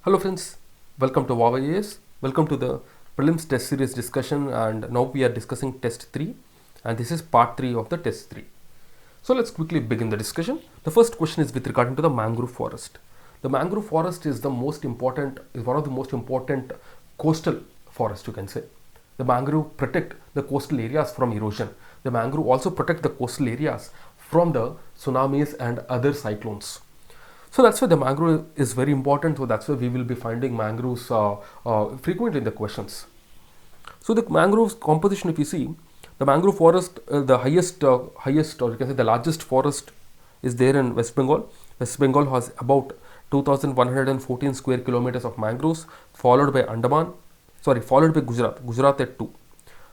Hello friends, welcome to VOWIAS. Welcome to the Prelims test series discussion, and now we are discussing test 3 and this is part 3 of the test 3. So let's quickly begin the discussion. The first question is with regarding to the mangrove forest. The mangrove forest is one of the most important coastal forests, you can say. The mangrove protect the coastal areas from erosion. The mangrove also protect the coastal areas from the tsunamis and other cyclones. So that's why the mangrove is very important. So that's why we will be finding mangroves frequently in the questions. So the mangroves composition, if you see, the mangrove forest, the highest, or you can say the largest forest is there in West Bengal. West Bengal has about 2,114 square kilometers of mangroves, followed by Gujarat. Gujarat at 2.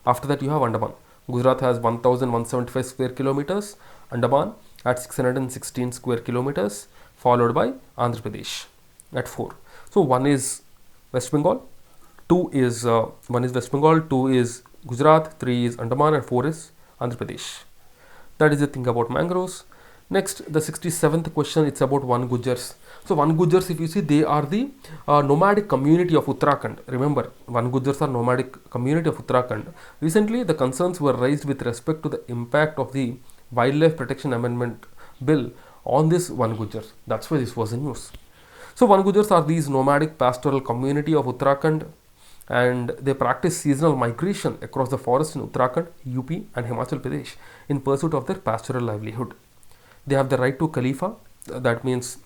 After that you have Andaman. Gujarat has 1,175 square kilometers. Andaman at 616 square kilometers, followed by Andhra Pradesh at 4. So one is West Bengal, 2 is West Bengal, 2 is Gujarat, 3 is Andaman, and 4 is Andhra Pradesh. That is the thing about mangroves. Next, the 67th question, it's about Van Gujars. So Van Gujars, if you see, they are the nomadic community of Uttarakhand. Remember, Van Gujars are nomadic community of Uttarakhand. Recently, the concerns were raised with respect to the impact of the Wildlife Protection Amendment Bill on this Van Gujars. That's why this was in news. So Van Gujars are these nomadic pastoral community of Uttarakhand, and they practice seasonal migration across the forest in Uttarakhand, UP and Himachal Pradesh in pursuit of their pastoral livelihood. They have the right to Khalifa. That means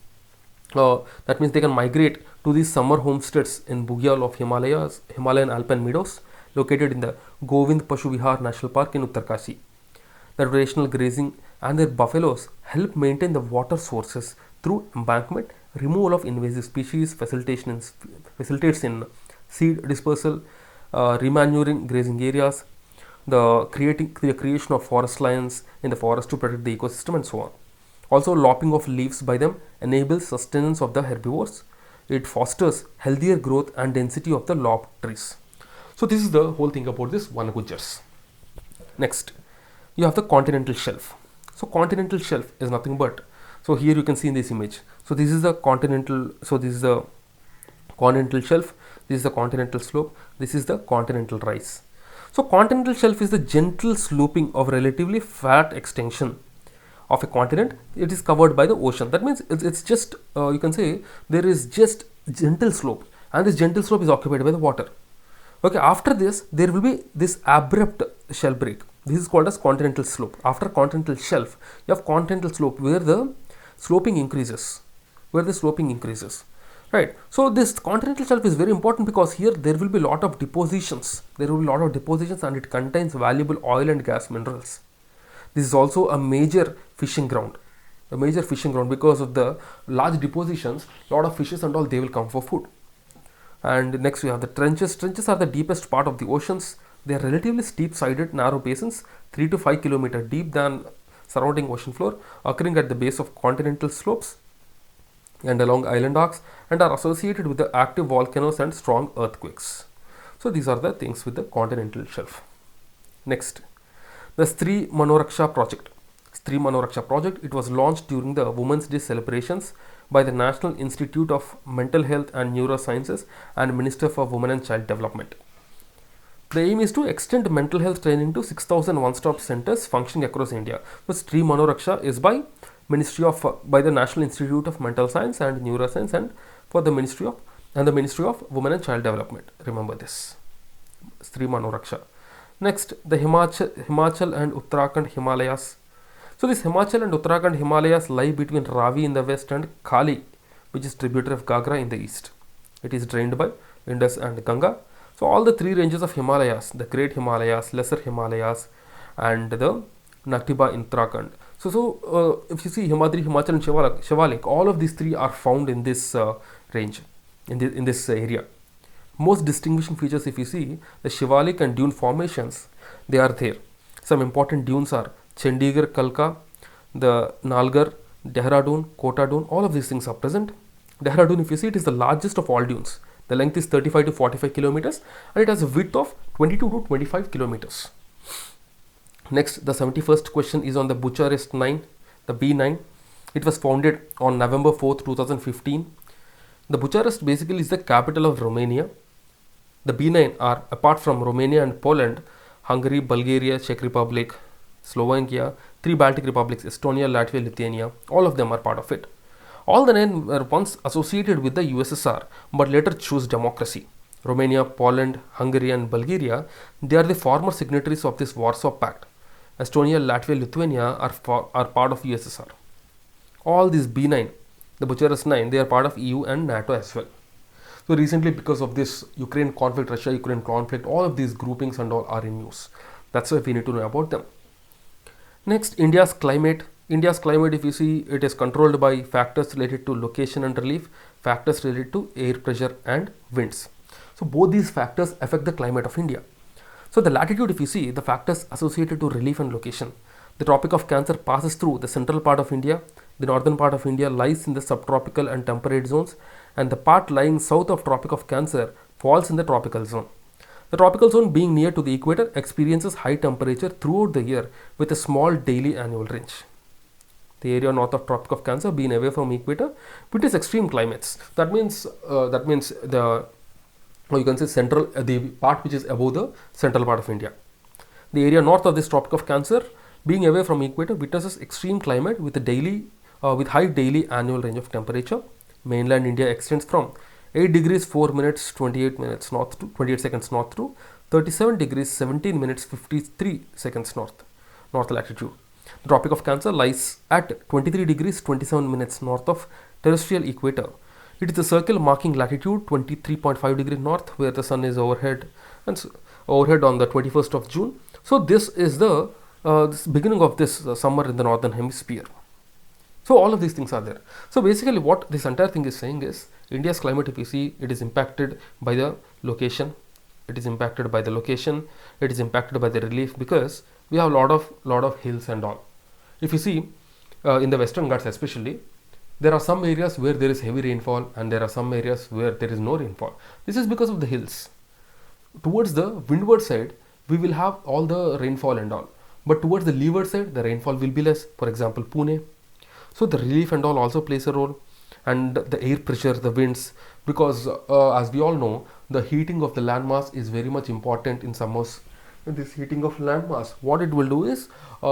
they can migrate to these summer homesteads in Bugyal of Himalayan alpine meadows located in the Govind Pashu Vihar National Park in Uttarkashi. The rotational grazing and their buffaloes help maintain the water sources through embankment, removal of invasive species, facilitates in seed dispersal, remanuring grazing areas, the creation of forest lions in the forest to protect the ecosystem, and so on. Also, lopping of leaves by them enables sustenance of the herbivores. It fosters healthier growth and density of the lopped trees. So this is the whole thing about this Van Gujars. Next, you have the continental shelf. So continental shelf is nothing but, so here you can see in this image. So this is the continental. So this is the continental shelf. This is the continental slope. This is the continental rise. So continental shelf is the gentle sloping of relatively flat extension of a continent. It is covered by the ocean. That means it's just you can say there is just gentle slope, and this gentle slope is occupied by the water. Okay, after this there will be this abrupt shell break. This is called as continental slope. After continental shelf, you have continental slope where the sloping increases. Right. So this continental shelf is very important because here there will be a lot of depositions. And it contains valuable oil and gas minerals. This is also a major fishing ground. Because of the large depositions, lot of fishes and all, they will come for food. And next we have the trenches. Trenches are the deepest part of the oceans. They are relatively steep-sided, narrow basins, 3 to 5 km deep than surrounding ocean floor, occurring at the base of continental slopes and along island arcs, and are associated with the active volcanoes and strong earthquakes. So these are the things with the continental shelf. Next, the Stree Manoraksha project. It was launched during the Women's Day celebrations by the National Institute of Mental Health and Neurosciences and Minister for Women and Child Development. The aim is to extend mental health training to 6,000 one-stop centers functioning across India. The Stree Manoraksha is by the National Institute of Mental Science and Neuroscience, and for the Ministry of Women and Child Development. Remember this, Stree Manoraksha. Next, the Himachal and Uttarakhand Himalayas. So this Himachal and Uttarakhand Himalayas lie between Ravi in the west and Kali, which is tributary of Gagra, in the east. It is drained by Indus and Ganga. So all the three ranges of Himalayas, the Great Himalayas, Lesser Himalayas, and the Naktiba in Uttarakhand. So if you see Himadri, Himachal and Shivalik, all of these three are found in this range, in this area. Most distinguishing features, if you see, the Shivalik and dune formations, they are there. Some important dunes are Chandigarh, Kalka, the Nalgar, Dehradun, Kota Dune, all of these things are present. Dehradun, if you see, it is the largest of all dunes. The length is 35 to 45 kilometers and it has a width of 22 to 25 kilometers. Next, the 71st question is on the Bucharest 9, the B9. It was founded on November 4th, 2015. The Bucharest basically is the capital of Romania. The B9 are, apart from Romania and Poland, Hungary, Bulgaria, Czech Republic, Slovakia, 3 Baltic republics, Estonia, Latvia, Lithuania, all of them are part of it. All the 9 were once associated with the USSR but later chose democracy. Romania, Poland, Hungary and Bulgaria, they are the former signatories of this Warsaw Pact. Estonia, Latvia, Lithuania are part of USSR. All these B9, the Bucharest 9, they are part of EU and NATO as well. So recently, because of this Ukraine conflict, Russia-Ukraine conflict, all of these groupings and all are in news. That's why we need to know about them. Next, India's climate. India's climate, if you see, it is controlled by factors related to location and relief, factors related to air pressure and winds. So both these factors affect the climate of India. So the latitude, if you see, the factors associated to relief and location. The Tropic of Cancer passes through the central part of India. The northern part of India lies in the subtropical and temperate zones, and the part lying south of Tropic of Cancer falls in the tropical zone. The tropical zone, being near to the equator, experiences high temperature throughout the year with a small daily annual range. The area north of Tropic of Cancer being away from equator witness extreme climates. That means the, or you can say central, the part which is above the central part of India. The area north of this Tropic of Cancer being away from equator witnesses extreme climate with a daily with high daily annual range of temperature. Mainland India extends from 8 degrees 4 minutes 28 minutes north to 28 seconds north to 37 degrees 17 minutes 53 seconds north latitude. The Tropic of Cancer lies at 23 degrees 27 minutes north of terrestrial equator. It is a circle marking latitude 23.5 degrees north, where the sun is overhead and overhead on the 21st of June. So this is the this beginning of this summer in the northern hemisphere. So all of these things are there. So basically what this entire thing is saying is India's climate, if you see, it is impacted by the location. It is impacted by the location. It is impacted by the relief, because we have a lot of hills and all. If you see in the Western Ghats especially, there are some areas where there is heavy rainfall and there are some areas where there is no rainfall. This is because of the hills. Towards the windward side, we will have all the rainfall and all. But towards the leeward side, the rainfall will be less. For example, Pune. So the relief and all also plays a role, and the air pressure, the winds, because as we all know, the heating of the landmass is very much important in summers. This heating of landmass, what it will do is,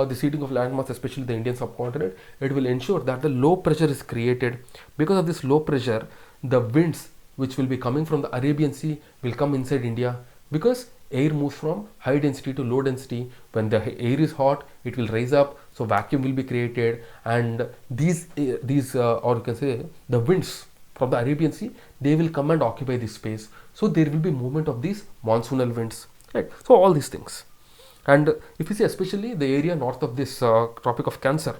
this heating of landmass, especially the Indian subcontinent, it will ensure that the low pressure is created. Because of this low pressure, the winds which will be coming from the Arabian Sea will come inside India, because air moves from high density to low density. When the air is hot, it will rise up, so vacuum will be created, and these or you can say the winds from the Arabian Sea, they will come and occupy this space. So there will be movement of these monsoonal winds, right? So all these things. And if you see especially the area north of this Tropic of Cancer,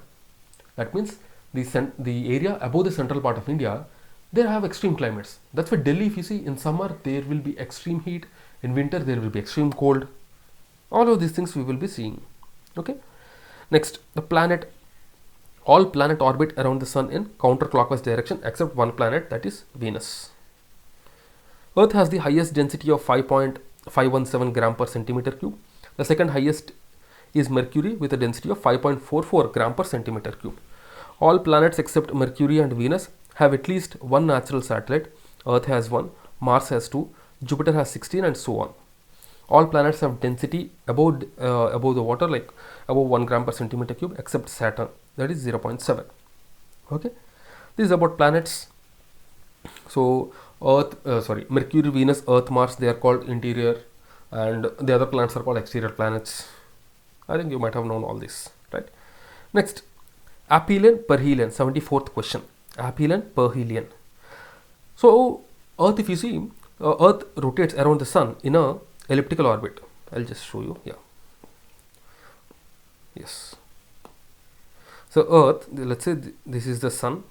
that means the area above the central part of India, they have extreme climates. That's why Delhi, if you see, in summer there will be extreme heat, in winter there will be extreme cold. All of these things we will be seeing. Okay. Next, the planet. All planets orbit around the sun in counterclockwise direction except one planet, that is Venus. Earth has the highest density of 5.517 gram per centimeter cube. The second highest is Mercury with a density of 5.44 gram per centimeter cube. All planets except Mercury and Venus have at least one natural satellite. Earth has 1, Mars has 2, Jupiter has 16, and so on. All planets have density above the water, like above 1 gram per centimeter cube, except Saturn, that is 0.7. Okay, this is about planets. So Mercury, Venus, Earth, Mars, they are called interior, and the other planets are called exterior planets. I think you might have known all this, right? Next, aphelion, perihelion, 74th question. Aphelion, perihelion. So Earth, if you see, Earth rotates around the sun in a elliptical orbit. I'll just show you. Yeah. Yes. So Earth, let's say this is the sun.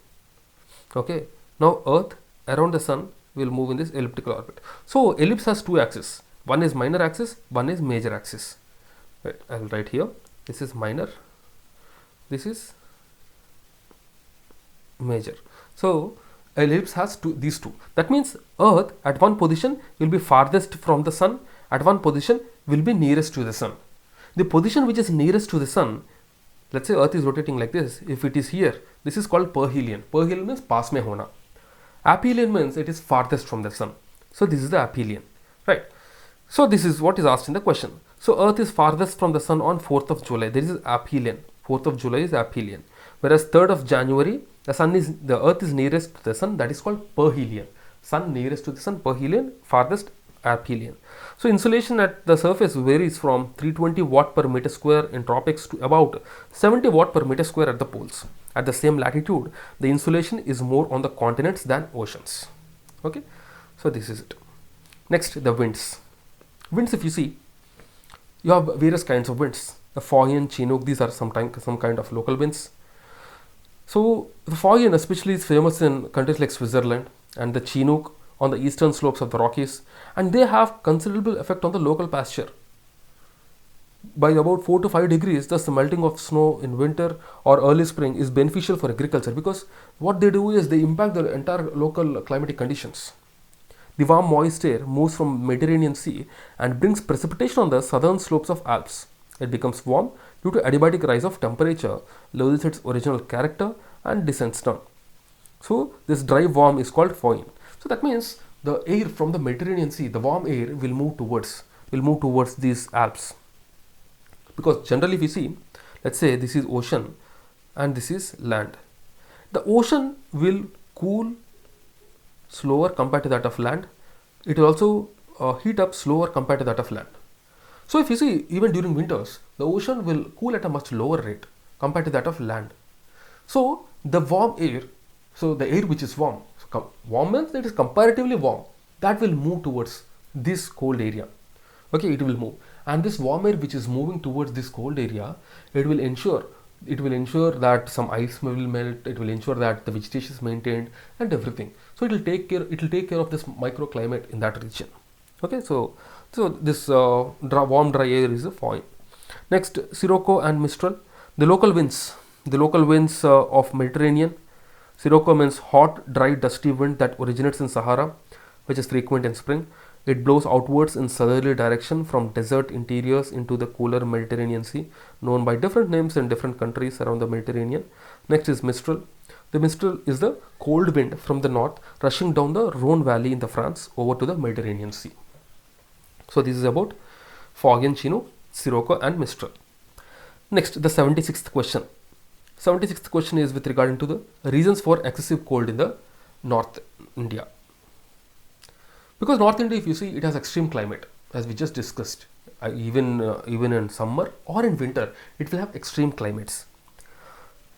Okay. Now Earth around the sun will move in this elliptical orbit. So ellipse has two axes. One is minor axis, one is major axis. Right. I'll write here. This is minor. This is major. So ellipse has these two. That means Earth at one position will be farthest from the sun, at one position will be nearest to the sun. The position which is nearest to the sun, let's say Earth is rotating like this. If it is here, this is called perihelion. Perihelion means pass mein hona. Aphelion means it is farthest from the sun. So this is the aphelion, right? So this is what is asked in the question. So Earth is farthest from the sun on 4th of July. This is aphelion. 4th of July is aphelion. Whereas 3rd of January, the Earth is nearest to the sun. That is called perihelion. Sun nearest to the sun, perihelion, farthest aphelion. So insolation at the surface varies from 320 watt per meter square in tropics to about 70 watt per meter square at the poles. At the same latitude, the insolation is more on the continents than oceans. Okay, so this is it. Next, the winds. Winds, if you see, you have various kinds of winds. The Fohn, Chinook, these are some kind of local winds. So the Fohn especially is famous in countries like Switzerland, and the Chinook on the eastern slopes of the Rockies, and they have considerable effect on the local pasture. By about 4 to 5 degrees, thus the melting of snow in winter or early spring is beneficial for agriculture, because what they do is they impact the entire local climatic conditions. The warm moist air moves from Mediterranean Sea and brings precipitation on the southern slopes of Alps. It becomes warm due to adiabatic rise of temperature, loses its original character and descends down. So this dry warm is called Fohn. So that means the air from the Mediterranean Sea, the warm air will move towards these Alps. Because generally if you see, let's say this is ocean and this is land. The ocean will cool slower compared to that of land. It will also heat up slower compared to that of land. So if you see, even during winters, the ocean will cool at a much lower rate compared to that of land. So the warm air, so the air which is warm, warm means that is comparatively warm, that will move towards this cold area. Okay, it will move, and this warm air which is moving towards this cold area, it will ensure that some ice will melt, it will ensure that the vegetation is maintained and everything. So it will take care of this microclimate in that region. Okay, so this warm dry air is a Fohn. Next, Sirocco and Mistral. The local winds of Mediterranean. Sirocco means hot, dry, dusty wind that originates in Sahara, which is frequent in spring. It blows outwards in southerly direction from desert interiors into the cooler Mediterranean Sea, known by different names in different countries around the Mediterranean. Next is Mistral. The Mistral is the cold wind from the north rushing down the Rhone Valley in the France over to the Mediterranean Sea. So this is about Fohn, Chinook, Sirocco and Mistral. Next, the 76th question. 76th question is with regard to the reasons for excessive cold in the North India. Because North India, if you see, it has extreme climate, as we just discussed. Even in summer or in winter, it will have extreme climates.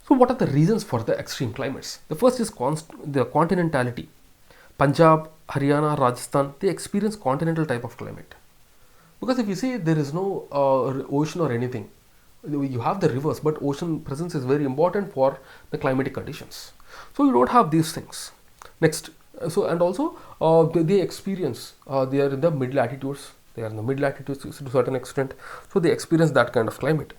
So what are the reasons for the extreme climates? The first is the continentality. Punjab, Haryana, Rajasthan, they experience continental type of climate. Because if you see, there is no ocean or anything. You have the rivers, but ocean presence is very important for the climatic conditions. So you don't have these things. Next, and also they experience, they are in the mid latitudes. They are in the mid latitudes to a certain extent. So they experience that kind of climate.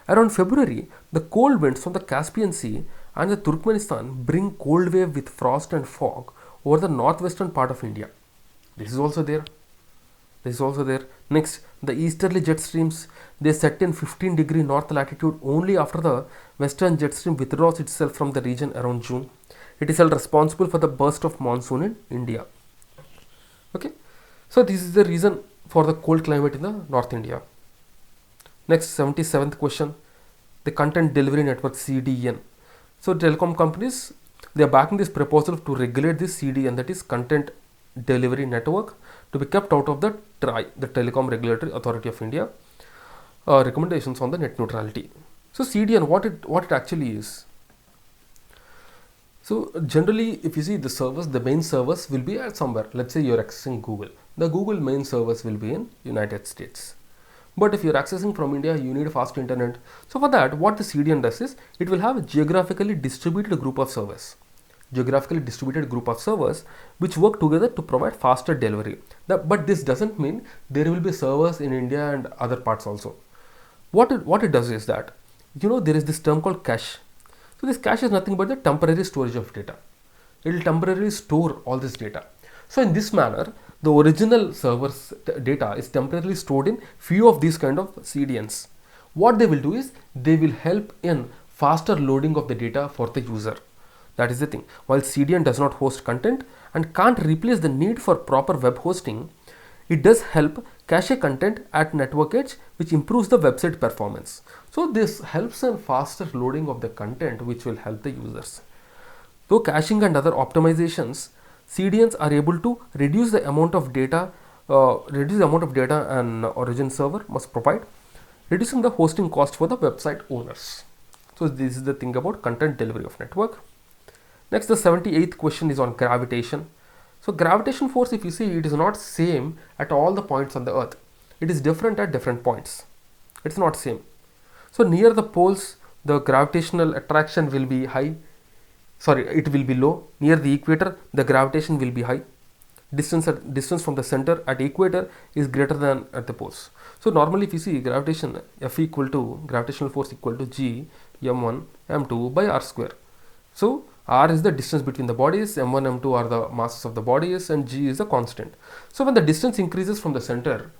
Around February, the cold winds from the Caspian Sea and the Turkmenistan bring cold wave with frost and fog over the northwestern part of India. This is also there. Next, the easterly jet streams, they set in 15-degree north latitude only after the western jet stream withdraws itself from the region around June. It is held responsible for the burst of monsoon in India. Okay, so this is the reason for the cold climate in the North India. Next, 77th question, the content delivery network CDN. So telecom companies, they are backing this proposal to regulate this CDN, that is content delivery network, to be kept out of the TRAI, the Telecom Regulatory Authority of India, recommendations on the net neutrality. So CDN, what it actually is. So generally, if you see the service, the main service will be at somewhere. Let's say you're accessing Google. The Google main service will be in United States. But if you're accessing from India, you need a fast internet. So for that, what the CDN does is, it will have a geographically distributed group of servers. Which work together to provide faster delivery. But this doesn't mean there will be servers in India and other parts also. What it does is that, there is this term called cache. So this cache is nothing but the temporary storage of data. It will temporarily store all this data. So in this manner, the original server's data is temporarily stored in few of these kind of CDNs. What they will do is, they will help in faster loading of the data for the user. That is the thing. While CDN does not host content and can't replace the need for proper web hosting, it does help cache content at network edge, which improves the website performance. So this helps in faster loading of the content, which will help the users. Though caching and other optimizations, CDNs are able to reduce the amount of data an origin server must provide, reducing the hosting cost for the website owners. So this is the thing about content delivery of network. Next, the 78th question is on gravitation. So gravitation force, if you see, it is not same at all the points on the earth. It is different at different points. It's not same. So near the poles, the gravitational attraction will be high. It will be low. Near the equator, the gravitation will be high. Distance from the center at equator is greater than at the poles. So normally if you see gravitation, F equal to gravitational force equal to G m1 m2 by r square. So r is the distance between the bodies, m1 m2 are the masses of the bodies, and g is the constant. So when the distance increases from the center,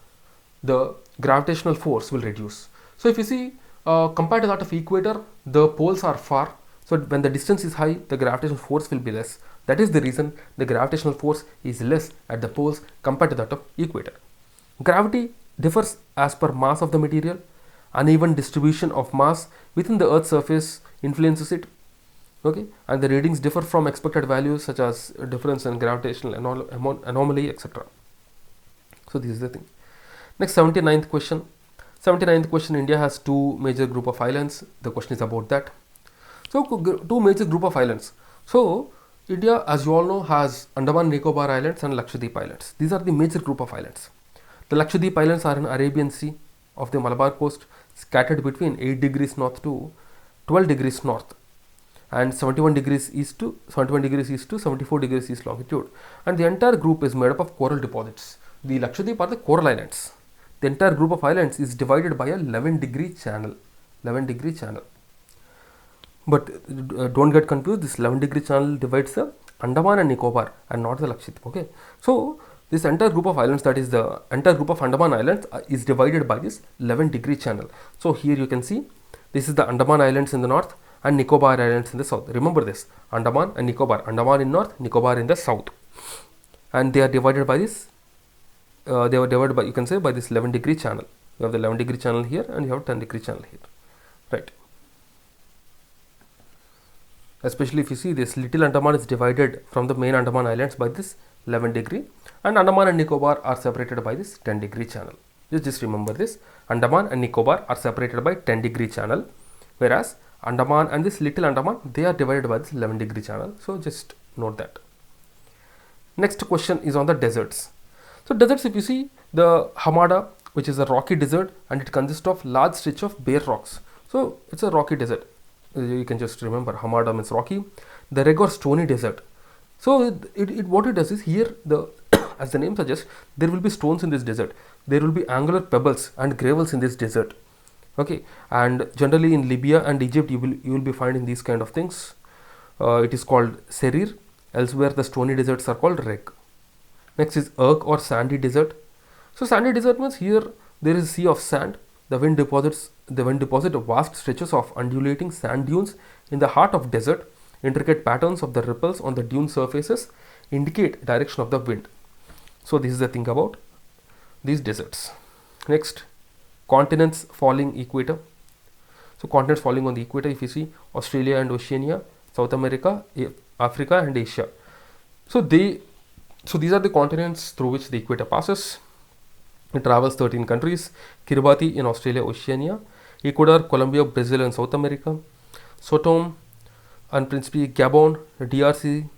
the gravitational force will reduce. So if you see compared to that of equator, the poles are far. So when the distance is high, the gravitational force will be less. That is the reason the gravitational force is less at the poles compared to that of equator. Gravity differs as per mass of the material. Uneven distribution of mass within the Earth's surface influences it. Okay, and the readings differ from expected values such as difference in gravitational anomaly, etc. So this is the thing. Next, 79th question. 79th question, India has two major group of islands. The question is about that. So two major group of islands. So India, as you all know, has Andaman Nicobar Islands and Lakshadweep Islands. These are the major group of islands. The Lakshadweep Islands are in Arabian Sea of the Malabar coast, scattered between 8 degrees north to 12 degrees north and 71 degrees east to 74 degrees east longitude. And the entire group is made up of coral deposits. The Lakshadweep are the coral islands. The entire group of islands is divided by a 11-degree channel. 11-degree channel. But don't get confused, this 11-degree channel divides the Andaman and Nicobar and not the Lakshadweep. Okay, so this entire group of islands, that is the entire group of Andaman Islands, is divided by this 11-degree channel. So here you can see this is the Andaman Islands in the north and Nicobar Islands in the south. Remember this, Andaman and Nicobar, Andaman in north, Nicobar in the south, and they are divided by this. They were divided by, you can say, by this 11-degree channel. You have the 11-degree channel here and you have 10-degree channel here, right? Especially if you see this little Andaman is divided from the main Andaman Islands by this 11-degree, and Andaman and Nicobar are separated by this 10-degree channel. Just remember this, Andaman and Nicobar are separated by 10-degree channel, whereas Andaman and this little Andaman, they are divided by this 11-degree channel. So just note that. Next question is on the deserts. So deserts, if you see the Hamada, which is a rocky desert, and it consists of large stretch of bare rocks. So it's a rocky desert. You can just remember Hamada means rocky. The Reg or stony desert. So what it does is, here the as the name suggests, there will be stones in this desert. There will be angular pebbles and gravels in this desert. Okay, and generally in Libya and Egypt you will be finding these kind of things. It is called Serir. Elsewhere the stony deserts are called Reg. Next is Erg or sandy desert. So sandy desert means here there is a sea of sand. The wind deposits vast stretches of undulating sand dunes in the heart of desert. Intricate patterns of the ripples on the dune surfaces indicate direction of the wind. So this is the thing about these deserts. Next, continents following equator. So continents falling on the equator, if you see Australia and Oceania, South America, Africa and Asia. So these are the continents through which the equator passes. It travels 13 countries: Kiribati in Australia, Oceania, Ecuador, Colombia, Brazil and South America, Sao Tome and Principe, Gabon, DRC,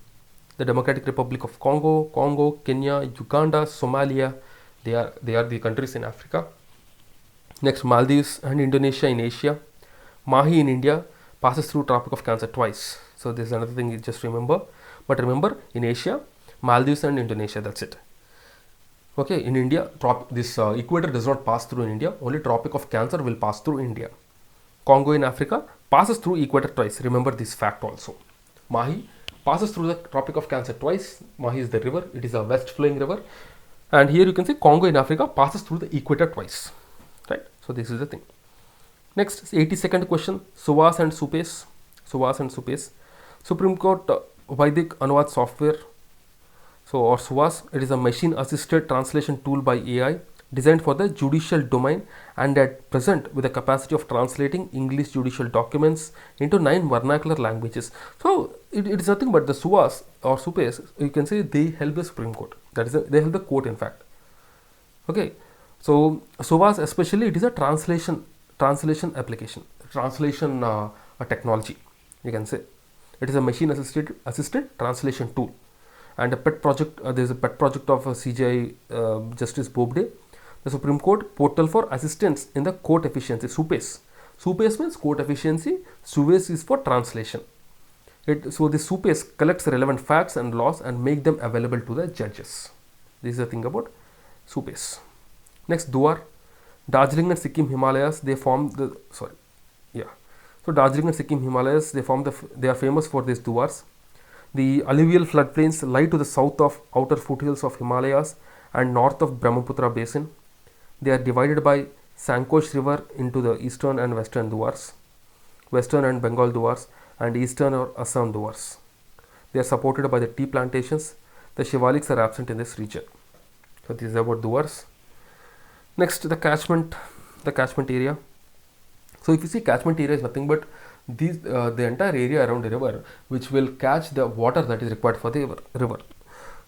the Democratic Republic of Congo, Kenya, Uganda, Somalia. They are the countries in Africa. Next, Maldives and Indonesia in Asia. Mahi in India passes through Tropic of Cancer twice. So this is another thing you just remember. But remember, in Asia, Maldives and Indonesia, that's it. Okay, in India, this equator does not pass through in India. Only Tropic of Cancer will pass through India. Congo in Africa passes through equator twice. Remember this fact also. Mahi passes through the Tropic of Cancer twice. Mahi is the river. It is a west flowing river. And here you can see Congo in Africa passes through the equator twice. Right. So this is the thing. Next, 82nd question. Suvas and Supes. Suvas and Supes. Supreme Court Vaidik Anuvad software, so or SUVAS, it is a machine assisted translation tool by AI designed for the judicial domain and at present with the capacity of translating English judicial documents into 9 vernacular languages. So it is nothing but the SUVAS or SUPES, you can say they help the Supreme Court. That is, they help the court in fact. Okay, so SUVAS especially, it is a translation application, translation a technology, you can say. It is a machine assisted translation tool, and a pet project. There is a pet project of CJI Justice VOW Day, the Supreme Court portal for assistance in the court efficiency. SUPES. SUPES means court efficiency. SUVAS is for translation. So the SUPES collects relevant facts and laws and make them available to the judges. This is the thing about SUPES. Next, Duar. Darjeeling and Sikkim Himalayas, they form the So Darjeeling and Sikkim Himalayas, they are famous for these duars. The alluvial floodplains lie to the south of outer foothills of Himalayas and north of Brahmaputra basin. They are divided by Sankosh River into the eastern and western duars, western and Bengal duars, and eastern or Assam duars. They are supported by the tea plantations. The Shivaliks are absent in this region. So this is about duars. Next, the catchment area. So if you see, catchment area is nothing but the entire area around the river which will catch the water that is required for the river.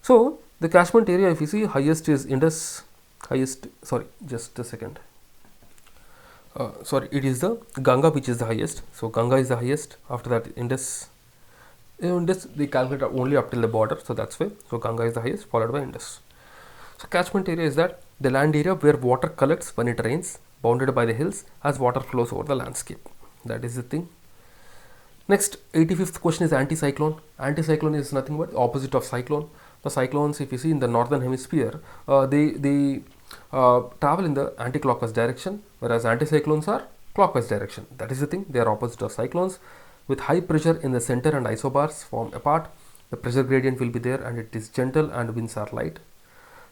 So the catchment area, if you see, highest is Indus, just a second. It is the Ganga which is the highest. So Ganga is the highest. After that, Indus. Indus they calculate only up till the border, so that's why. So Ganga is the highest, followed by Indus. So catchment area is that the land area where water collects when it rains, bounded by the hills as water flows over the landscape. That is the thing. Next, 85th question is anticyclone. Anticyclone is nothing but opposite of cyclone. The cyclones, if you see in the northern hemisphere, they travel in the anti-clockwise direction, whereas anticyclones are clockwise direction. That is the thing. They are opposite of cyclones. With high pressure in the center and isobars form apart, the pressure gradient will be there, and it is gentle and winds are light.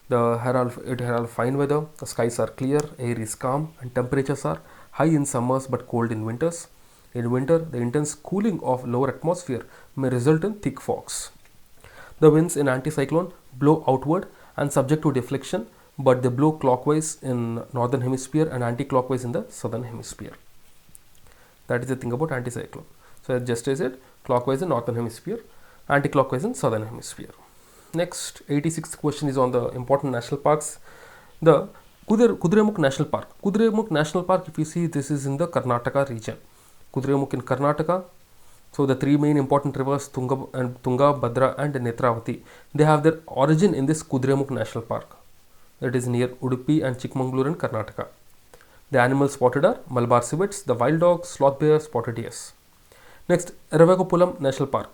It herald fine weather. The skies are clear, air is calm, and temperatures are high in summers but cold in winters. In winter, the intense cooling of lower atmosphere may result in thick fogs. The winds in anticyclone blow outward and subject to deflection, but they blow clockwise in northern hemisphere and anti-clockwise in the southern hemisphere. That is the thing about anticyclone. So just as it, clockwise in northern hemisphere, anti-clockwise in southern hemisphere. Next, 86th question is on the important national parks. The Kudremukh National Park. Kudremukh National Park, if you see, this is in the Karnataka region. Kudremukh in Karnataka. So the three main important rivers, Tunga, Bhadra and Netravati, they have their origin in this Kudremukh National Park. That is near Udupi and Chikmagalur in Karnataka. The animals spotted are Malabar civets, the wild dog, sloth bear, spotted deers. Next, Eravakulam National Park.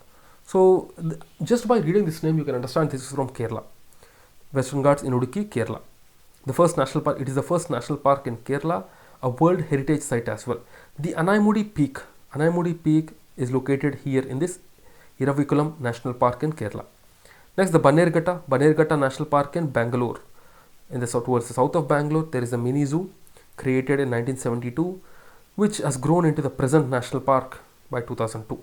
So just by reading this name, you can understand this is from Kerala. Western Ghats in Udupi, Kerala. The first national park. It is the first national park in Kerala, a World Heritage Site as well. The Anaimudi Peak is located here in this Eravakulam National Park in Kerala. Next, the Bannerghatta National Park in Bangalore. In the towards the south of Bangalore, there is a mini zoo created in 1972, which has grown into the present national park by 2002.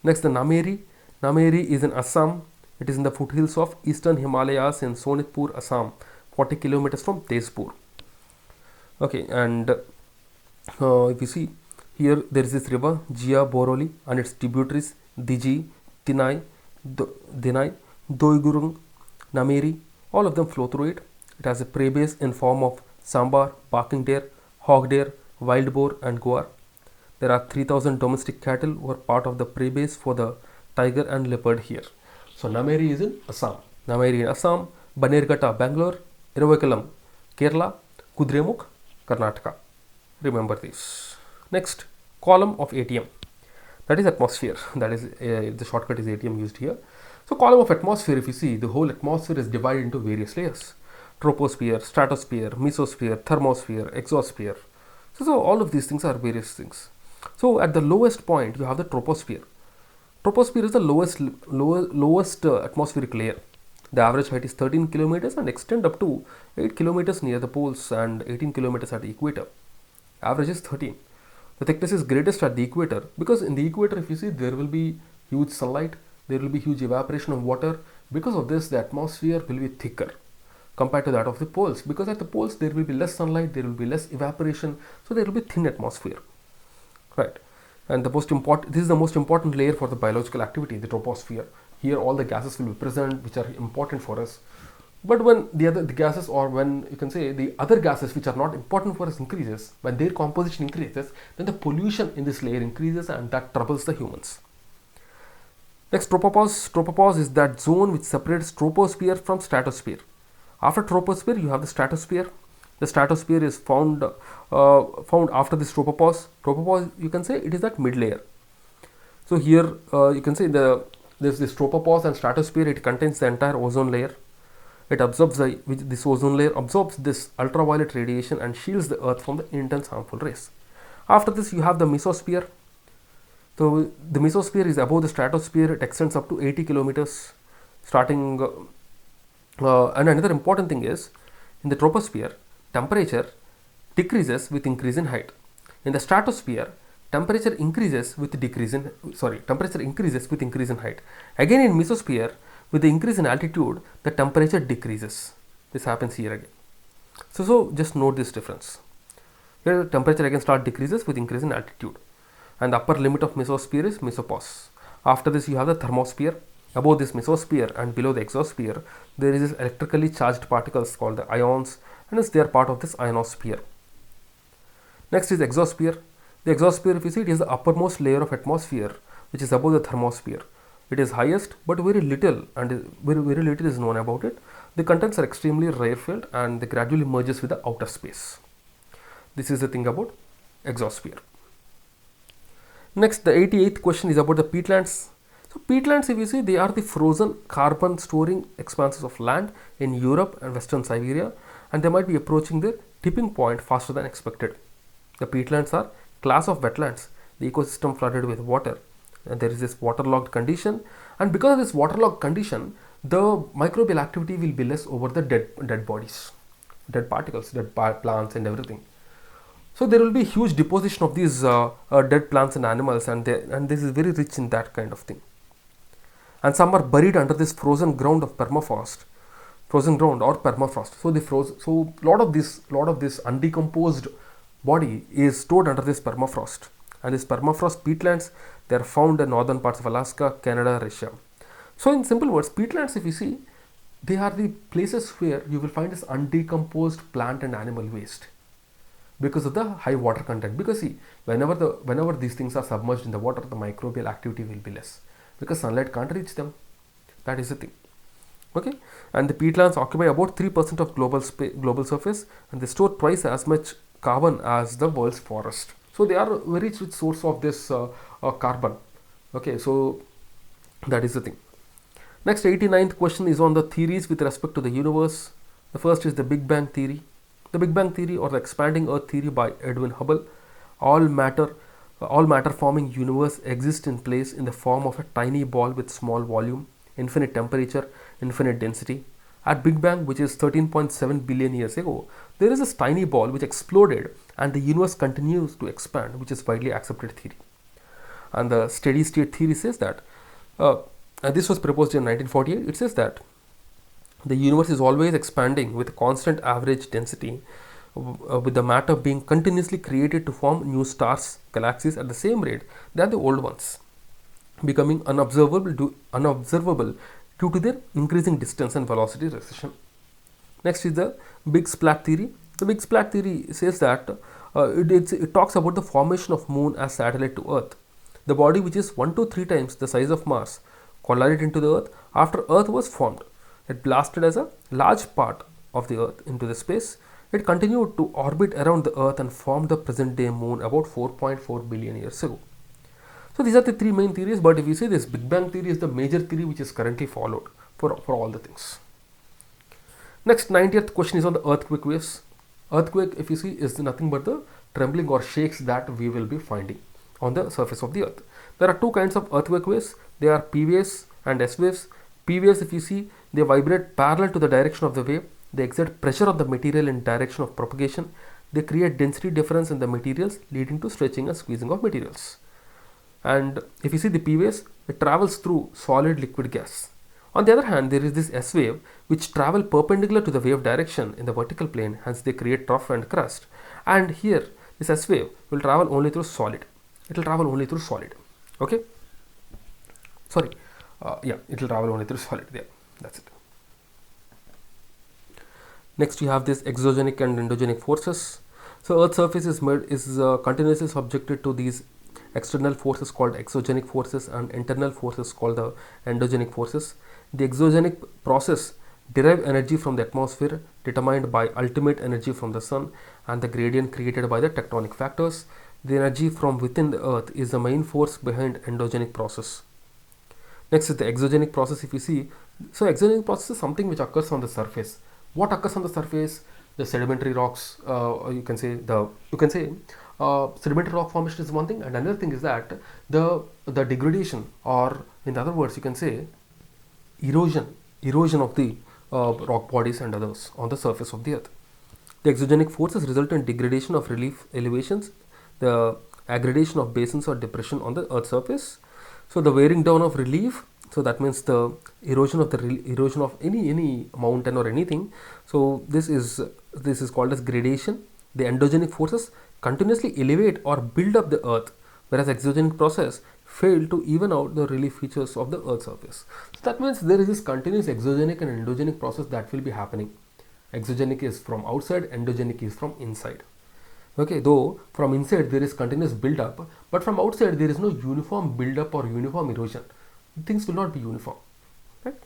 Next, the Nameri. Nameri is in Assam. It is in the foothills of eastern Himalayas in Sonitpur, Assam, 40 kilometers from Tezpur. Okay, and if you see here, there is this river Jia Boroli and its tributaries Diji, Tinai, Dinai, Doigurung, Nameri. All of them flow through it. It has a prey base in form of sambar, barking deer, hog deer, wild boar and guar. There are 3,000 domestic cattle who are part of the prey base for the tiger and leopard here. So Nameri is in Assam. Nameri in Assam, Bannerghatta, Bangalore, Eravakulam, Kerala, Kudremukh, Karnataka. Remember this. Next, column of ATM. That is atmosphere. That is the shortcut is ATM used here. So column of atmosphere, if you see, the whole atmosphere is divided into various layers. Troposphere, stratosphere, mesosphere, thermosphere, exosphere. So all of these things are various things. So at the lowest point, you have the troposphere. Troposphere is the lowest atmospheric layer. The average height is 13 kilometers and extend up to 8 kilometers near the poles and 18 kilometers at the equator. Average is 13. The thickness is greatest at the equator, because in the equator, if you see, there will be huge sunlight, there will be huge evaporation of water. Because of this, the atmosphere will be thicker compared to that of the poles, because at the poles there will be less sunlight, there will be less evaporation, so there will be thin atmosphere, right? And this is the most important layer for the biological activity, the troposphere. Here all the gases will be present which are important for us. But when the gases, or when you can say the other gases which are not important for us increases, when their composition increases, then the pollution in this layer increases, and that troubles the humans. Next, tropopause. Tropopause is that zone which separates troposphere from stratosphere. After troposphere, you have the stratosphere. The stratosphere is found after this tropopause. Tropopause, you can say it is that mid layer. So here you can say there's this tropopause and stratosphere. It contains the entire ozone layer. It absorbs this ozone layer absorbs this ultraviolet radiation and shields the earth from the intense harmful rays. After this, you have the mesosphere. So the mesosphere is above the stratosphere. It extends up to 80 kilometers starting and another important thing is, in the troposphere, temperature decreases with increase in height. In the stratosphere, temperature increases with increase in height. Again, in mesosphere, with the increase in altitude, the temperature decreases. This happens here again. So just note this difference. Here the temperature again decreases with increase in altitude. And the upper limit of mesosphere is mesopause. After this, you have the thermosphere. Above this mesosphere and below the exosphere, there is this electrically charged particles called the ions, and they are part of this ionosphere. Next is exosphere. The exosphere, if you see, it is the uppermost layer of atmosphere which is above the thermosphere. It is highest, but very little is known about it. The contents are extremely rarefied and they gradually merges with the outer space. This is the thing about exosphere. Next, the 88th question is about the peatlands. So peatlands, if you see, they are the frozen carbon storing expanses of land in Europe and Western Siberia, and they might be approaching their tipping point faster than expected. The peatlands are class of wetlands, the ecosystem flooded with water, and there is this waterlogged condition, and because of this waterlogged condition, the microbial activity will be less over the dead bodies, dead particles, dead plants and everything. So there will be huge deposition of these dead plants and animals, and this is very rich in that kind of thing. And some are buried under this frozen ground or permafrost. So they froze. So lot of this undecomposed body is stored under this permafrost. And this permafrost peatlands, they are found in northern parts of Alaska, Canada, Russia. So in simple words, peatlands, if you see, they are the places where you will find this undecomposed plant and animal waste because of the high water content. Because see, whenever these things are submerged in the water, the microbial activity will be less, because sunlight can't reach them. That is the thing. Okay, and the peatlands occupy about 3% of global surface, and they store twice as much carbon as the world's forest. So they are a very rich source of this carbon. Okay, so that is the thing. Next, 89th question is on the theories with respect to the universe. The first is the Big Bang theory. The Big Bang theory, or the expanding Earth theory by Edwin Hubble. All matter forming universe exists in place in the form of a tiny ball with small volume, infinite temperature, infinite density. At Big Bang, which is 13.7 billion years ago, there is this tiny ball which exploded and the universe continues to expand, which is widely accepted theory. And the steady state theory says that, this was proposed in 1948, it says that the universe is always expanding with constant average density, with the matter being continuously created to form new stars, galaxies at the same rate than the old ones, becoming unobservable due to their increasing distance and velocity recession. Next is the Big Splat theory. The Big Splat theory says that it talks about the formation of Moon as satellite to Earth. The body, which is 1 to 3 times the size of Mars, collided into the Earth after Earth was formed. It blasted as a large part of the Earth into the space. It continued to orbit around the Earth and formed the present day Moon about 4.4 billion years ago. So these are the three main theories, but if you see, this Big Bang theory is the major theory which is currently followed for all the things. Next, 90th question is on the earthquake waves. Earthquake, if you see, is nothing but the trembling or shakes that we will be finding on the surface of the Earth. There are two kinds of earthquake waves. They are P waves and S waves. P waves, if you see, they vibrate parallel to the direction of the wave. They exert pressure on the material in direction of propagation. They create density difference in the materials, leading to stretching and squeezing of materials. And if you see the P waves, it travels through solid liquid gas. On the other hand, there is this S wave which travel perpendicular to the wave direction in the vertical plane, hence they create trough and crust. And here this S wave will travel only through solid. It will travel only through solid. Okay. Sorry. Yeah, it will travel only through solid. Yeah, that's it. Next, you have this exogenic and endogenic forces. So Earth's surface is continuously subjected to these external forces called exogenic forces and internal forces called the endogenic forces. The exogenic process derive energy from the atmosphere determined by ultimate energy from the sun and the gradient created by the tectonic factors. The energy from within the earth is the main force behind endogenic process. Next is the exogenic process. If you see, so exogenic process is something which occurs on the surface. What occurs on the surface? The sedimentary rocks, sedimentary rock formation is one thing, and another thing is that the degradation, or in other words you can say erosion of the rock bodies and others on the surface of the earth. The exogenic forces result in degradation of relief elevations, the aggradation of basins or depression on the earth's surface. So the wearing down of relief, so that means the erosion of any mountain or anything. So this is called as gradation. The endogenic forces continuously elevate or build up the earth, whereas exogenic process fail to even out the relief features of the earth's surface. So that means there is this continuous exogenic and endogenic process that will be happening. Exogenic is from outside, endogenic is from inside. Okay, though from inside there is continuous build up, but from outside there is no uniform build up or uniform erosion. Things will not be uniform, right?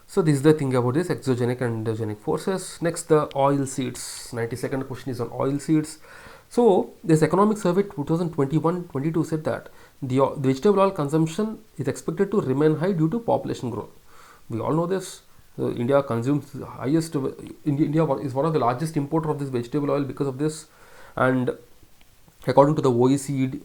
So this is the thing about this exogenic and endogenic forces. Next, the oil seeds. 92nd question is on oil seeds. So this economic survey 2021-22 said that the vegetable oil consumption is expected to remain high due to population growth. We all know this. India consumes the highest. India is one of the largest importer of this vegetable oil because of this. And according to the OECD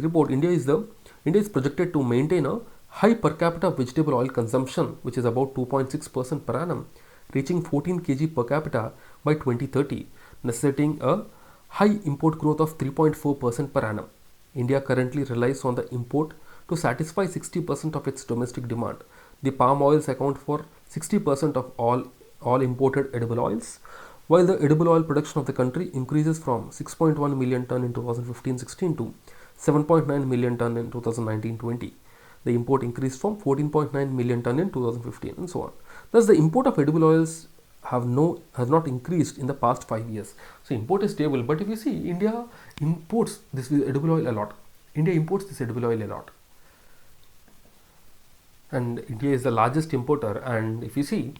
report, India is projected to maintain a high per capita vegetable oil consumption, which is about 2.6% per annum, reaching 14 kg per capita by 2030, necessitating a high import growth of 3.4% per annum. India currently relies on the import to satisfy 60% of its domestic demand. The palm oils account for 60% of all imported edible oils, while the edible oil production of the country increases from 6.1 million ton in 2015-16 to 7.9 million ton in 2019-20. The import increased from 14.9 million ton in 2015 and so on. Thus, the import of edible oils has not increased in the past 5 years. So import is stable, but if you see, India imports this edible oil a lot. And India is the largest importer. And if you see,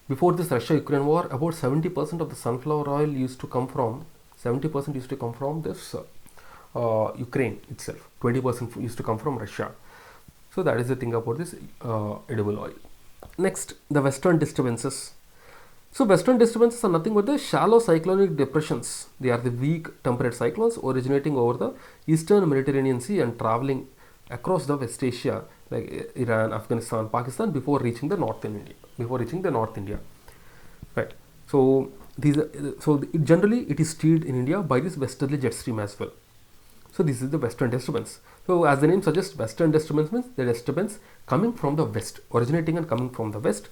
before this Russia-Ukraine war, about 70% of the sunflower oil used to come from this Ukraine itself. 20% used to come from Russia. So that is the thing about this edible oil. Next, the western disturbances. So western disturbances are nothing but the shallow cyclonic depressions. They are the weak temperate cyclones originating over the eastern Mediterranean Sea and traveling across the West Asia like Iran, Afghanistan, Pakistan before reaching the North India. Right. So generally it is steered in India by this westerly jet stream as well. So this is the western disturbance. So as the name suggests, western disturbance means the disturbance coming from the west, originating and coming from the west.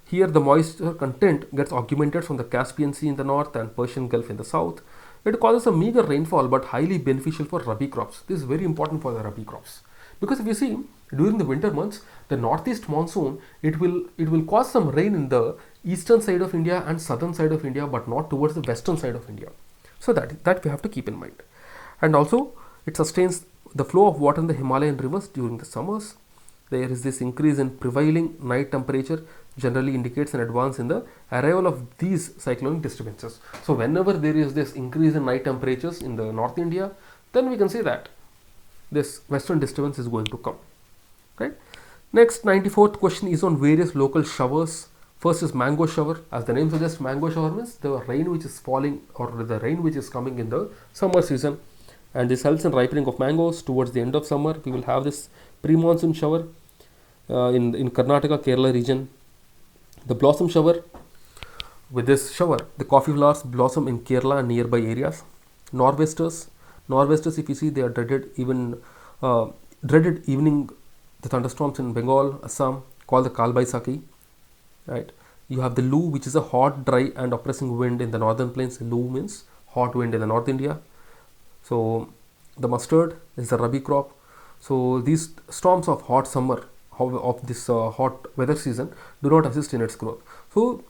Here the moisture content gets augmented from the Caspian Sea in the north and Persian Gulf in the south. It causes a meager rainfall but highly beneficial for rabi crops. This is very important for the rabi crops. Because if you see, during the winter months, the northeast monsoon, it will cause some rain in the eastern side of India and southern side of India, but not towards the western side of India. So that we have to keep in mind. And also, it sustains the flow of water in the Himalayan rivers during the summers. There is this increase in prevailing night temperature generally indicates an advance in the arrival of these cyclonic disturbances. So whenever there is this increase in night temperatures in the North India, then we can say that this western disturbance is going to come. Right. Next, 94th question is on various local showers. First is mango shower. As the name suggests, mango shower means the rain which is falling or the rain which is coming in the summer season. And this helps in ripening of mangoes. Towards the end of summer, we will have this pre-monsoon shower in Karnataka, Kerala region. The blossom shower. With this shower, the coffee flowers blossom in Kerala and nearby areas. Nor'westers, if you see, they are dreaded even dreaded evening, the thunderstorms in Bengal, Assam, called the Kalbaisaki, right? You have the Lu, which is a hot, dry and oppressing wind in the northern plains. Lu means hot wind in the North India. So the mustard is the Rabi crop. So these storms of hot summer of this hot weather season do not assist in its growth. So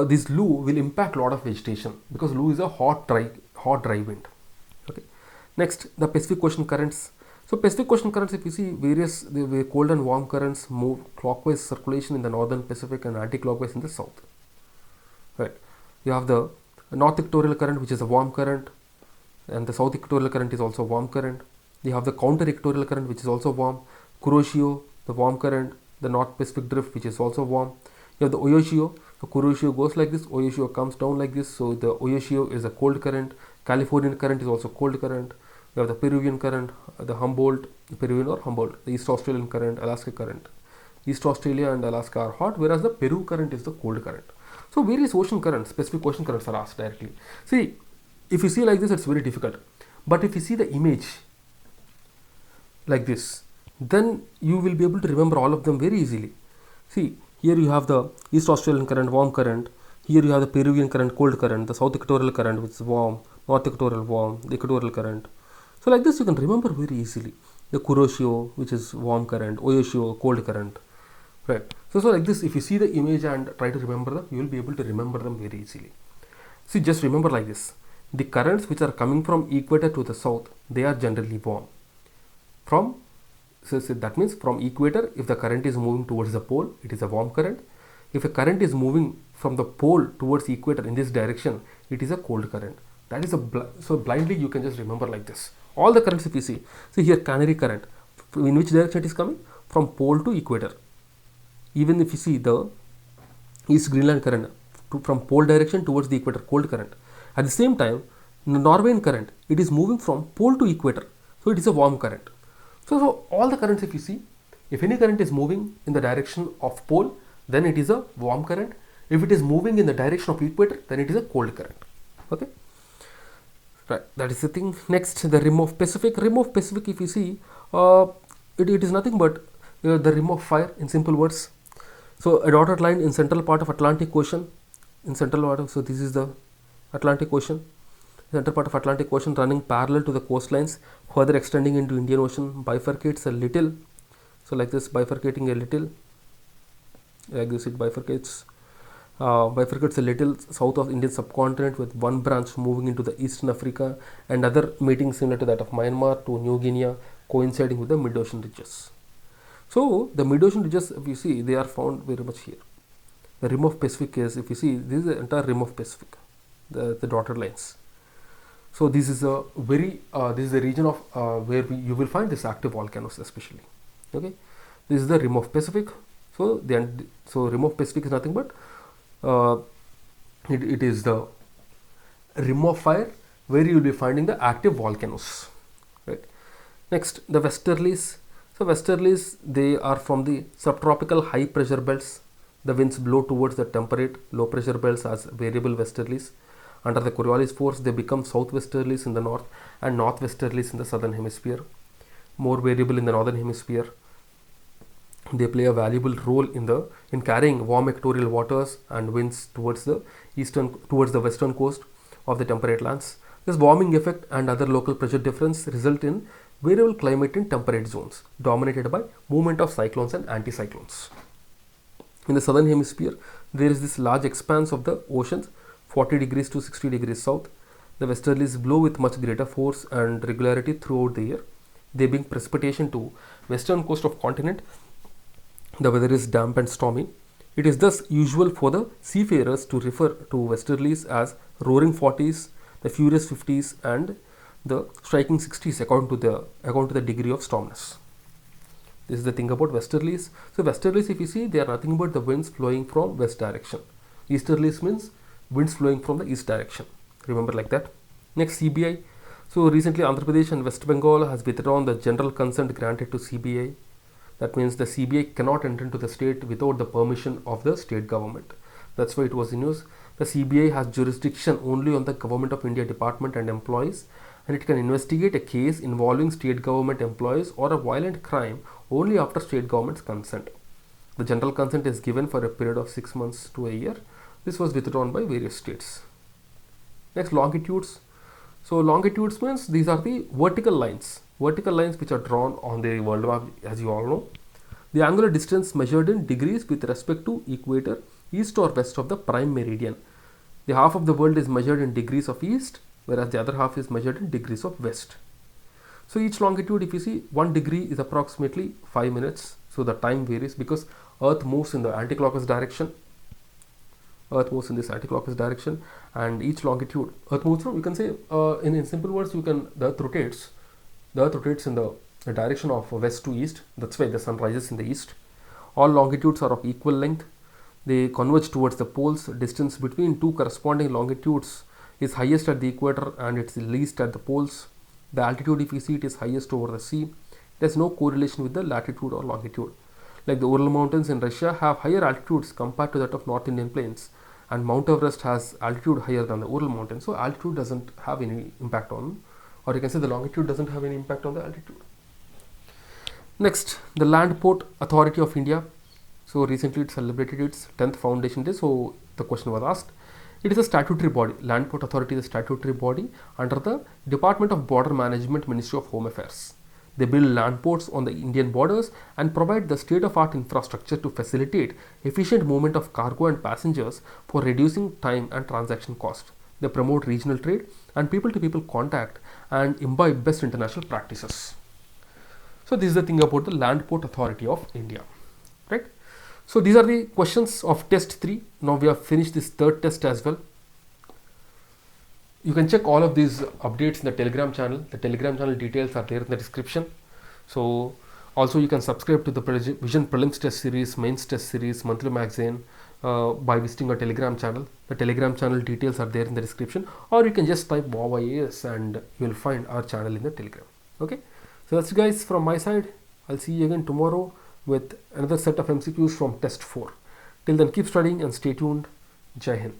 this Lu will impact a lot of vegetation because Lu is a hot dry wind. Okay. Next, the Pacific Ocean currents. So Pacific Ocean currents, if you see various the cold and warm currents move clockwise circulation in the northern Pacific and anti-clockwise in the south. Right. You have the north equatorial current, which is a warm current, and the south equatorial current is also a warm current. You have the counter equatorial current, which is also warm. Kuroshio, the warm current. The North Pacific drift, which is also warm. You have the Oyoshio. The Kuroshio goes like this. Oyoshio comes down like this. So the Oyoshio is a cold current. Californian current is also cold current. You have the Peruvian current, the Humboldt, the Peruvian or Humboldt, the East Australian current, Alaska current. East Australia and Alaska are hot, whereas the Peru current is the cold current. So various ocean currents, Pacific Ocean currents are asked directly. See, if you see like this, it's very difficult. But if you see the image like this, then you will be able to remember all of them very easily. See, here you have the East Australian current, warm current. Here you have the Peruvian current, cold current. The South Equatorial current, which is warm. North Equatorial, warm. The Equatorial current. So like this, you can remember very easily. The Kuroshio, which is warm current. Oyoshio, cold current. Right. So like this, if you see the image and try to remember them, you will be able to remember them very easily. See, just remember like this. The currents which are coming from equator to the south, they are generally warm. So that means from equator, if the current is moving towards the pole, it is a warm current. If a current is moving from the pole towards equator in this direction, it is a cold current. That is so blindly you can just remember like this. All the currents, if you see here Canary current, in which direction it is coming? From pole to equator. Even if you see the East Greenland current, from pole direction towards the equator, cold current. At the same time, the Norwegian current, it is moving from pole to equator. So it is a warm current. So all the currents, if you see, if any current is moving in the direction of pole, then it is a warm current. If it is moving in the direction of equator, then it is a cold current. Okay. Right, that is the thing. Next, the rim of Pacific. Rim of Pacific, if you see, it is nothing but the rim of fire in simple words. So a dotted line in central part of Atlantic Ocean. So this is the Atlantic Ocean. Central part of Atlantic Ocean running parallel to the coastlines, further extending into Indian Ocean, bifurcates a little. So like this, bifurcating a little. Like this, it bifurcates a little south of Indian subcontinent, with one branch moving into the Eastern Africa and other meeting similar to that of Myanmar to New Guinea, coinciding with the mid-ocean ridges. So the mid-ocean ridges, if you see, they are found very much here. The rim of Pacific is, if you see, this is the entire rim of Pacific, the dotted lines. So this is a very this is the region of where you will find this active volcanoes especially. Okay, this is the rim of Pacific. So rim of Pacific is nothing but it is the rim of fire where you will be finding the active volcanoes. Right. Next, the Westerlies. So Westerlies, they are from the subtropical high pressure belts. The winds blow towards the temperate low pressure belts as variable westerlies. Under the Coriolis force, they become southwesterlies in the north and northwesterlies in the southern hemisphere. More variable in the northern hemisphere. They play a valuable role in carrying warm equatorial waters and winds towards the western coast of the temperate lands. This warming effect and other local pressure difference result in variable climate in temperate zones, dominated by movement of cyclones and anticyclones. In the southern hemisphere, there is this large expanse of the oceans, 40 degrees to 60 degrees south. The westerlies blow with much greater force and regularity throughout the year. They bring precipitation to western coast of continent. The weather is damp and stormy. It is thus usual for the seafarers to refer to westerlies as roaring 40s, the furious 50s, and the striking 60s according to the degree of storminess. This is the thing about westerlies. So westerlies, if you see, they are nothing but the winds flowing from west direction. Easterlies means winds flowing from the east direction. Remember like that. Next, CBI. So recently Andhra Pradesh and West Bengal has withdrawn the general consent granted to CBI. That means the CBI cannot enter into the state without the permission of the state government. That's why it was in news. The CBI has jurisdiction only on the Government of India department and employees, and it can investigate a case involving state government employees or a violent crime only after state government's consent. The general consent is given for a period of 6 months to a year. This was withdrawn by various states. Next, longitudes. So longitudes means these are the vertical lines which are drawn on the world map, as you all know. The angular distance measured in degrees with respect to equator, east or west of the prime meridian. The half of the world is measured in degrees of east, whereas the other half is measured in degrees of west. So each longitude, if you see, 1 degree is approximately 5 minutes. So the time varies because Earth moves in the anti-clockwise direction. Earth moves in this anti-clockwise direction, and each longitude, Earth moves from, you can say, in simple words, the Earth rotates in the direction of west to east. That's why the sun rises in the east. All longitudes are of equal length. They converge towards the poles. Distance between two corresponding longitudes is highest at the equator and it's least at the poles. The altitude, if you see, it is highest over the sea. There's no correlation with the latitude or longitude. Like the Ural Mountains in Russia have higher altitudes compared to that of North Indian plains, and Mount Everest has altitude higher than the Ural Mountains. So altitude doesn't have any impact on, or you can say the longitude doesn't have any impact on the altitude. Next, the Landport Authority of India. So recently it celebrated its 10th foundation day. So the question was asked. It is a statutory body. Landport Authority is a statutory body under the Department of Border Management, Ministry of Home Affairs. They build land ports on the Indian borders and provide the state-of-art infrastructure to facilitate efficient movement of cargo and passengers for reducing time and transaction cost. They promote regional trade and people-to-people contact and imbibe best international practices. So this is the thing about the Land Port Authority of India, right? So these are the questions of test 3. Now we have finished this third test as well. You can check all of these updates in the Telegram channel. The Telegram channel details are there in the description. So also you can subscribe to the Vision Prelims test series, Mains test series, monthly magazine by visiting our Telegram channel. The Telegram channel details are there in the description, or you can just type VOWIAS and you will find our channel in the Telegram. Okay, so that's it guys from my side. I'll see you again tomorrow with another set of MCQs from test 4. Till then, keep studying and stay tuned. Jai Hind.